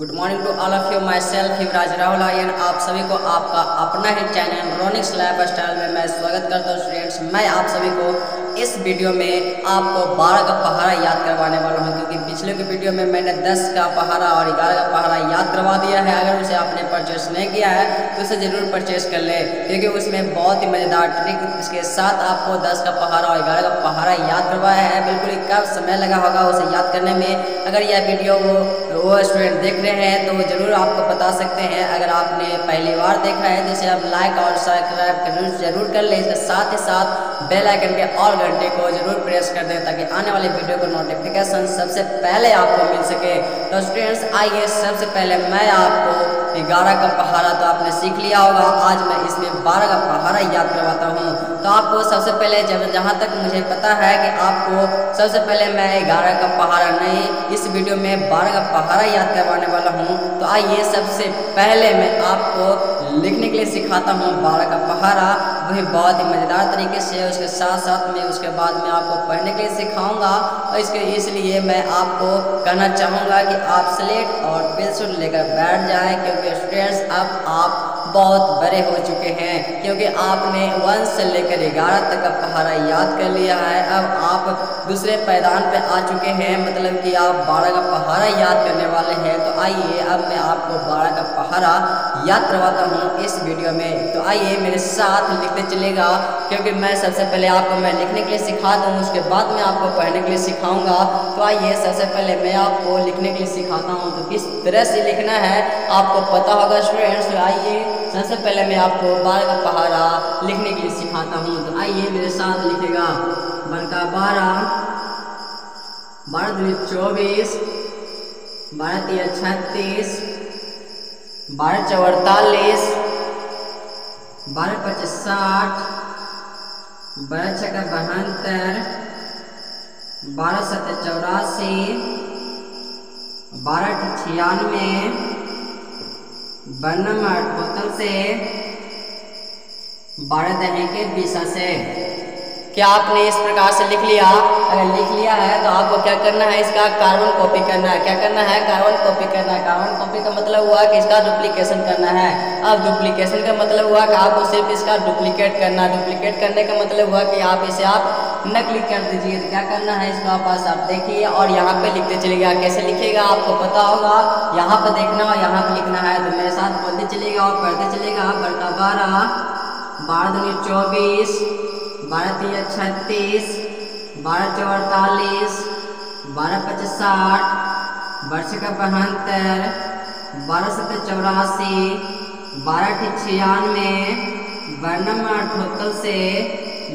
Good morning to all of you, myself Yuvraj Rahul Aryan. आप सभी को आपका अपना ही चैनल रोनिक्स लाइफ स्टाइल में मैं स्वागत करता हूँ। स्टूडेंट्स, मैं आप सभी को इस वीडियो में आपको 12 का पहाड़ा याद करवाने वाला हूँ, क्योंकि पिछले की वीडियो में मैंने 10 का पहाड़ा और 11 का पहाड़ा याद करवा दिया है। अगर उसे आपने परचेस नहीं किया है तो उसे ज़रूर परचेस कर ले, क्योंकि उसमें बहुत ही मज़ेदार ट्रिक इसके साथ आपको 10 का पहाड़ा और 11 का पहाड़ा याद करवाया है। बिल्कुल ही कम समय लगा होगा उसे याद करने में। अगर यह वीडियो वो स्टूडेंट देख रहे हैं तो ज़रूर आपको बता सकते हैं। अगर आपने पहली बार देखा है तो इसे आप लाइक और सब्सक्राइब जरूर कर लें। इसके साथ ही साथ बेल आइकन के ऑल घंटे को जरूर प्रेस कर दें, ताकि आने वाले वीडियो को नोटिफिकेशन सबसे पहले आपको मिल सके। तो स्टूडेंट्स, आइए सबसे पहले मैं आपको 11 का पहाड़ा तो आपने सीख लिया होगा, आज मैं इसमें 12 का पहाड़ा याद करवाता हूँ। तो आपको सबसे पहले जहाँ तक मुझे पता है कि आपको सबसे पहले मैं 11 का पहाड़ा नहीं, इस वीडियो में 12 का पहाड़ा याद करवाने वाला हूँ। तो आइए सबसे पहले मैं आपको लिखने के लिए सिखाता हूँ 12 का पहाड़ा, वही बहुत ही मज़ेदार तरीके से। उसके साथ साथ में उसके बाद में आपको पढ़ने के लिए सिखाऊंगा। और इसलिए मैं आपको कहना चाहूँगा कि आप स्लेट और पेंसिल लेकर बैठ जाएं, क्योंकि स्टूडेंट्स अब आप बहुत बड़े हो चुके हैं, क्योंकि आपने 1 से लेकर 11 तक का पहाड़ा याद कर लिया है। अब आप दूसरे पायदान पे आ चुके हैं, मतलब कि आप 12 का पहाड़ा याद करने वाले हैं। तो आइए अब मैं आपको 12 का पहाड़ा याद करवाता हूँ इस वीडियो में। तो आइए मेरे साथ लिखते चलेगा, क्योंकि मैं सबसे पहले आपको मैं लिखने के लिए सिखा दूँ, उसके बाद मैं आपको पढ़ने के लिए सिखाऊंगा। तो आइए सबसे पहले मैं आपको लिखने के लिए सिखाता हूँ। तो किस तरह से लिखना है आपको पता होगा स्टूडेंट्स। तो आइए सबसे पहले मैं आपको 12 का पहाड़ा लिखने के लिए सिखाता हूँ। तो आइए मेरे साथ लिखेगा। 12 12 12 24 12 36 12 44 12 25 60 12 6 72 12 7 84 12 96 12 78 से 12 दहे के 20 से। क्या आपने इस प्रकार से लिख लिया? अगर लिख लिया है तो आपको क्या करना है, इसका कार्बन कॉपी करना है। क्या करना है? कार्बन कॉपी करना है। कार्बन कॉपी का मतलब हुआ कि इसका डुप्लीकेशन करना है। अब डुप्लीकेशन का मतलब हुआ कि आपको सिर्फ इसका डुप्लीकेट करना है। डुप्लीकेट करने का मतलब हुआ कि आप इसे आप नकली कर दीजिए। तो क्या करना है, इसको पास आप देखिए और यहाँ पे लिखते चलिएगा। कैसे लिखेगा आपको पता होगा, यहाँ पे देखना और यहाँ पे लिखना है। तो मेरे साथ बोलते चलिएगा और पढ़ते चलिएगा। 12 12 12 24 12 36 12 44 12 25 60 12 6 72 12 7 84 12 96 12 78 से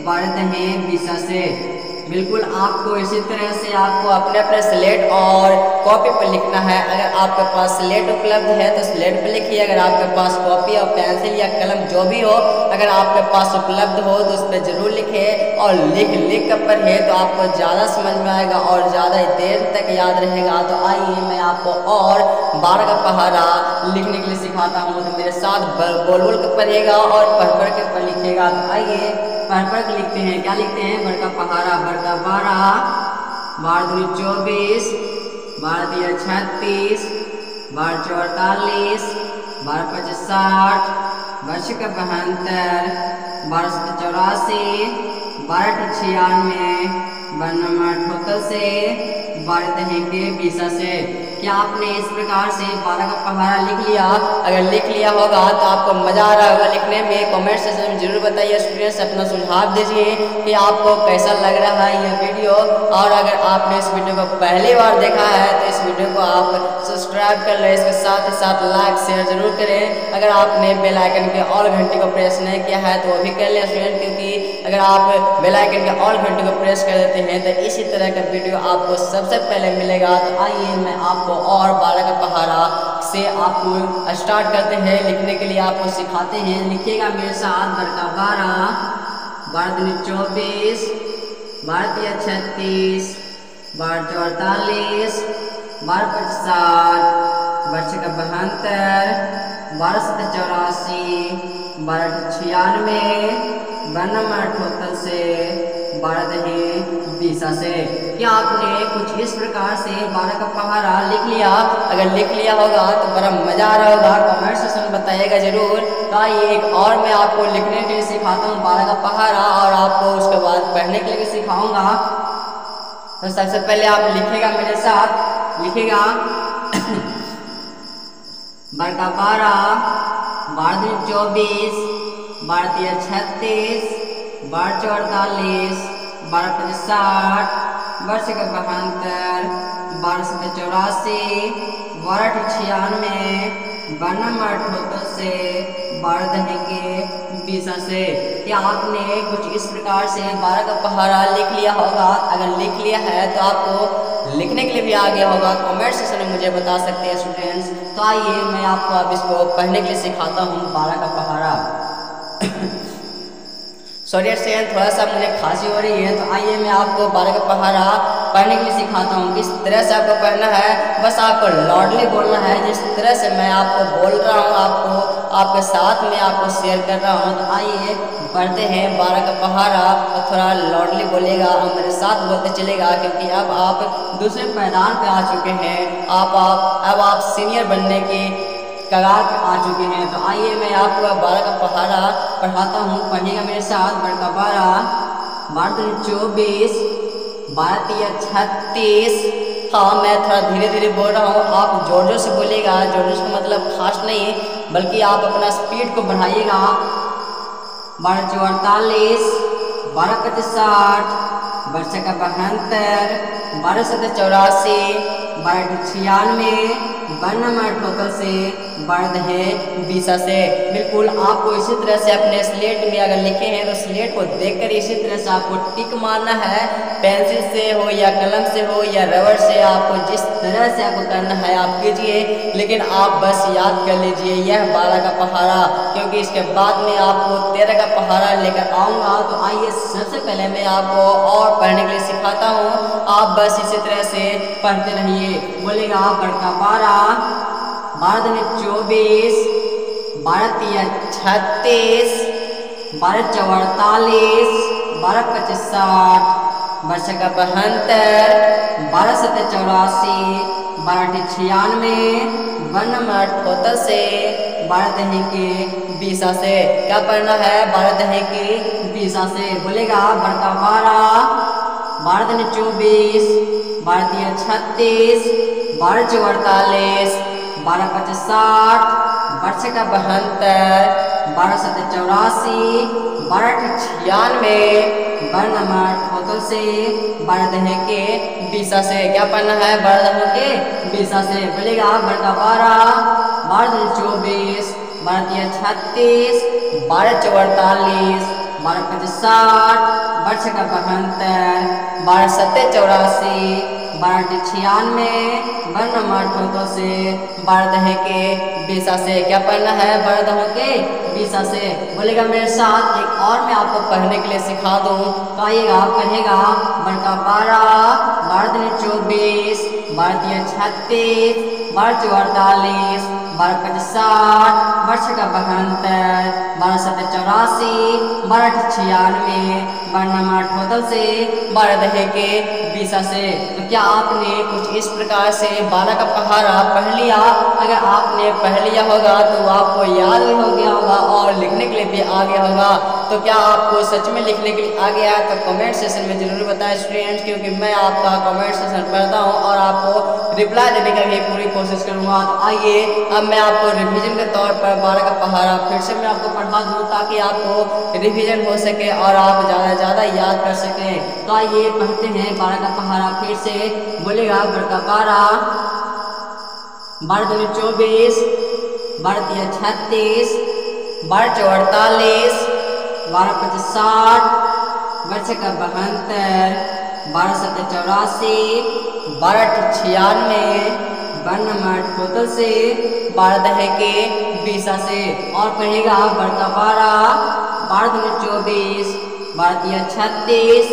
12 दहे 20 से। बिल्कुल आपको इसी तरह से आपको अपने अपने स्लेट और कॉपी पर लिखना है। अगर आपके पास स्लेट उपलब्ध है तो स्लेट पर लिखिए। अगर आपके पास कॉपी और पेंसिल या कलम जो भी हो, अगर आपके पास उपलब्ध हो तो उस पर जरूर लिखें और लिख कर पढ़े, तो आपको ज़्यादा समझ में आएगा और ज़्यादा देर तक याद रहेगा। तो आइए मैं आपको और 12 का पहाड़ा लिखने के लिए सिखाता हूँ। तो मेरे साथ बोल बोल कर पढ़िएगा और पढ़ कर लिखिएगा। तो आइए पढ़ के लिखते हैं। क्या लिखते हैं? 12 का पहाड़ा। 12 12 12 24 12 36 12 44 12 25 60 12 6 72 12 7 84 12 96 12 78 से 12 दहे के 20 से। क्या आपने इस प्रकार से 12 का पहाड़ा लिख लिया? अगर लिख लिया होगा तो आपको मज़ा आ रहा होगा लिखने में। कमेंट सेक्शन में जरूर बताइए स्टूडेंट्स, अपना सुझाव दीजिए कि आपको कैसा लग रहा है यह वीडियो। और अगर आपने इस वीडियो को पहली बार देखा है तो इस वीडियो को आप सब्सक्राइब कर लें। इसके साथ ही साथ लाइक शेयर जरूर करें। अगर आपने बेल आइकन के ऑल घंटे को प्रेस नहीं किया है तो वो भी कर लें स्टूडेंट, क्योंकि अगर आप बेल आइकन के ऑल घंटे को प्रेस कर देते हैं तो इसी तरह का वीडियो आपको सबसे पहले मिलेगा। तो आइए मैं आपको और 12 का पहाड़ा से आपको स्टार्ट करते हैं लिखने के लिए, आपको सिखाते हैं। लिखिएगा मेरे साथ। 12 12 12 24 12 36 12 44 12 25 60 12 6 72 12 7 84 12 96 12 78 से बारह दही 20 से। क्या आपने कुछ इस प्रकार से 12 का पहाड़ा लिख लिया? अगर लिख लिया होगा तो बड़ा मजा आ रहा होगा, कमेंट सेक्शन में बताइएगा जरूर। तो आइए एक और मैं आपको लिखने के लिए सिखाता हूँ 12 का पहाड़ा, और आपको उसके बाद पढ़ने के लिए भी सिखाऊंगा। तो सबसे पहले आप लिखेगा मेरे साथ, लिखेगा 12 का 12, 12 दूनी 24, 12 तिया 36, 12 चौका 48, 12 पचे 60, 12 छक्का 72, 12 सत्ते 84, 12 अठे 96, 12 नंबर 78 से, 12 दही के 20 से। क्या आपने कुछ इस प्रकार से 12 का पहाड़ा लिख लिया होगा? अगर लिख लिया है तो आपको लिखने के लिए भी आ गया होगा, कमेंट सेक्शन में मुझे बता सकते हैं स्टूडेंट्स। तो आइए मैं आपको अब इसको पढ़ने के लिए सिखाता हूँ 12 का पहाड़ा। सॉरी स्टूडेंट, थोड़ा सा मुझे खांसी हो रही है, तो आइए मैं आपको 12 का पहाड़ा पढ़ने के लिए सिखाता हूँ। किस तरह से आपको पढ़ना है, बस आपको लाउडली बोलना है, जिस तरह से मैं आपको बोल रहा हूँ आपको आपके साथ में आपको शेयर कर रहा हूँ। तो आइए पढ़ते हैं 12 का पहाड़ा, और थोड़ा लाउडली बोलिएगा और मेरे साथ बोलते चलेगा, क्योंकि अब आप दूसरे पायदान पे आ चुके हैं, अब आप सीनियर बनने की कगार पे आ चुके हैं। तो आइए मैं आपको 12 का पहाड़ा पढ़ाता हूँ, पढ़िएगा मेरे साथ। 12 का 12, 12 दूनी 24, 12 तिया 36। हाँ, मैं थोड़ा धीरे धीरे बोल रहा हूँ, आप जोर जोर से बोलिएगा। जोर जोर से मतलब फास्ट नहीं, बल्कि आप अपना स्पीड को बढ़ाइएगा। 12 चौका 48, 12 पचे 60, 12 छक्का 72, 12 सत्ते 84, 12 अठे 96, 12 नंबर 78 से, 12 दही 20 से। बिल्कुल आपको इसी तरह से अपने स्लेट में अगर लिखे हैं तो स्लेट को देखकर इसी तरह से आपको टिक मारना है। पेंसिल से हो या कलम से हो या रबर से, आपको जिस तरह से आपको करना है आप कीजिए, लेकिन आप बस याद कर लीजिए यह 12 का पहाड़ा, क्योंकि इसके बाद में आपको 13 का पहाड़ा लेकर आऊँगा। तो आइए सबसे पहले मैं आपको और पढ़ने के लिए सिखाता हूँ, आप बस इसी तरह से पढ़ते रहिए। बोलेगा 12 का 12, 12 दूनी 24, 12 तिया 36, 12 चौका 48, 12 पचे 60, 12 छक्का 72, 12 सत्ते 84, 12 अठे 96, 12 नंबर 78 से, 12 दही के 20 से। क्या पढ़ना है? 12 दही के 20 से। बोलेगा 12 का 12, 12 दूनी 24, 12 तिया 36, 12 चौका 48, 12 पचे 60, 12 छक्का 72, 12 सत्ते 84, 12 अठे 96, 12 नंबर 78 से, 12 दही के 20 से। क्या पढ़ना है? 12 दही के 20 से। बोलेगा 12 का 12, 12 दूनी 24, 12 तिया 36, 12 चौका 48, 12 पचे 60, 12 छक्का 72, 12 सत्ते 84, 12 अठे 96, 12 नंबर 78 से, 12 दही के 20 से। क्या पढ़ना है? 12 दही के 20 से। बोलेगा मेरे साथ, एक और मैं आपको पढ़ने के लिए सिखा दूँ। तो आइएगा पढ़ेगा 12 का 12, 12 दूनी 24, 12 तिया 36, 12 चौका 48, 12 पचे 60, 12 छक्का 72, 12 सत्ते 84, 12 अठे 96, 12 नंबर 78 से, 12 दही के 20 से। तो क्या आपने कुछ इस प्रकार से 12 का पहाड़ा पढ़ लिया? अगर आपने पढ़ लिया होगा तो आपको याद भी हो गया होगा और लिखने के लिए भी आ गया होगा। तो क्या आपको सच में लिखने के लिए आ गया है? तो कमेंट सेक्शन में जरूर बताएं स्टूडेंट्स, क्योंकि मैं आपका कमेंट सेक्शन पढ़ता हूँ और आपको रिप्लाई देने का भी पूरी कोशिश करूँगा। तो आइए अब मैं आपको रिवीजन के तौर पर 12 का पहाड़ा फिर से मैं आपको पढ़ा दूँ, ताकि आपको रिवीजन हो सके और आप ज़्यादा से ज़्यादा याद कर सकें। तो आइए पढ़ते हैं 12 का पहाड़ा फिर से। बोलेगा 12 का 12, 12 दूनी 24, 12 तिया 36, 12 चौका 48, 12 पचे 60, 12 छक्का 72, 12 सत्ते 84, 12 अठे 96, 12 नंबर 78 से, 12 दही के 20 से। और पढ़ेगा 12 का 12, 12 दूनी 24, 12 तिया 36,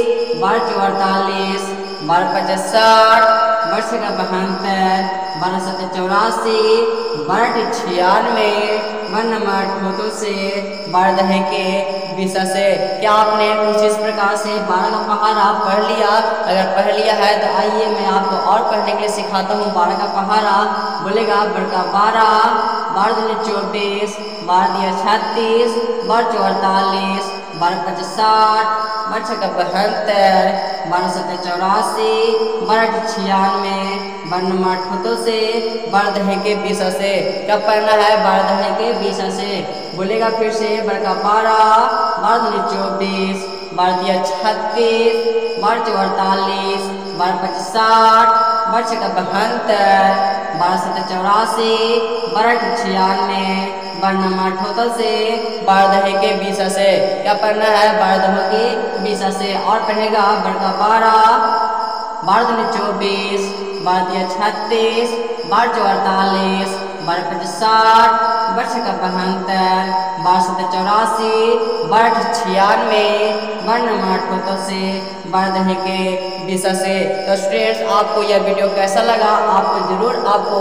12 चौका 48, 12 पचे 60, वर्ष का 72 1284 1296 वन नंबर ठोतो से 12 दहे के 20 से। क्या आपने कुछ इस प्रकार से 12 का पहाड़ा पढ़ लिया? अगर पढ़ लिया है तो आइए मैं आपको और पढ़ने के लिए सिखाता हूँ। 12 का पहाड़ा बोलेगा बड़का 12 12 दूनी 24 12 दिया 36 12 चौक 48 12 पचास 60 12 छक्का 72 12 सत्तर 84 12 96 12 नंबर ठोतो से 12 दहे के 20 से। कब पढ़ना है? 12 दहे के 20 से। बोलेगा फिर से बड़का 12 12 दूनी 24 12 दिया 36 12 चौक 48 12 पचास 60 12 छक्का 72 12 सत्तर 84 12 96 12 नंबर ठोतो से 12 दहे के 20 से। क्या पढ़ना है? 12 दहे के 20 से। और पढ़ेगा बड़का 12 12 दूनी 24 12 दिया 36 12 चौक 48 12 पचास 60 12 छक्का 72 12 सत्तर 84 12 96 12 नंबर ठोतो से 12 दहे के 20 से। तो स्टूडेंट्स आपको यह वीडियो कैसा लगा? आपको जरूर आपको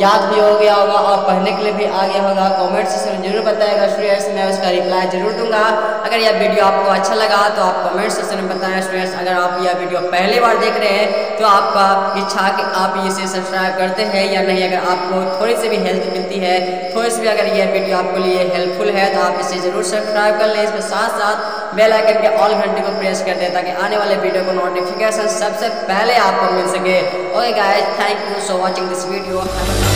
याद भी हो गया होगा और पढ़ने के लिए भी आ गया होगा। कमेंट सेक्शन में जरूर बताएगा स्टूडेंट्स, मैं उसका रिप्लाई जरूर दूंगा। अगर यह वीडियो आपको अच्छा लगा तो आप कमेंट सेक्शन में बताएं स्टूडेंट्स। अगर आप यह वीडियो पहली बार देख रहे हैं तो आपका इच्छा कि आप इसे सब्सक्राइब करते हैं या नहीं। अगर आपको थोड़ी सी भी हेल्प मिलती है, थोड़ी सी भी अगर यह वीडियो आपके लिए हेल्पफुल है तो आप इसे जरूर सब्सक्राइब कर लें। इसके साथ साथ बेल आइकन के ऑल घंटे को प्रेस कर दें ताकि आने वाले वीडियो को नोटिफिकेशन सबसे पहले आपको मिल सके। Okay guys, thank you for watching this video.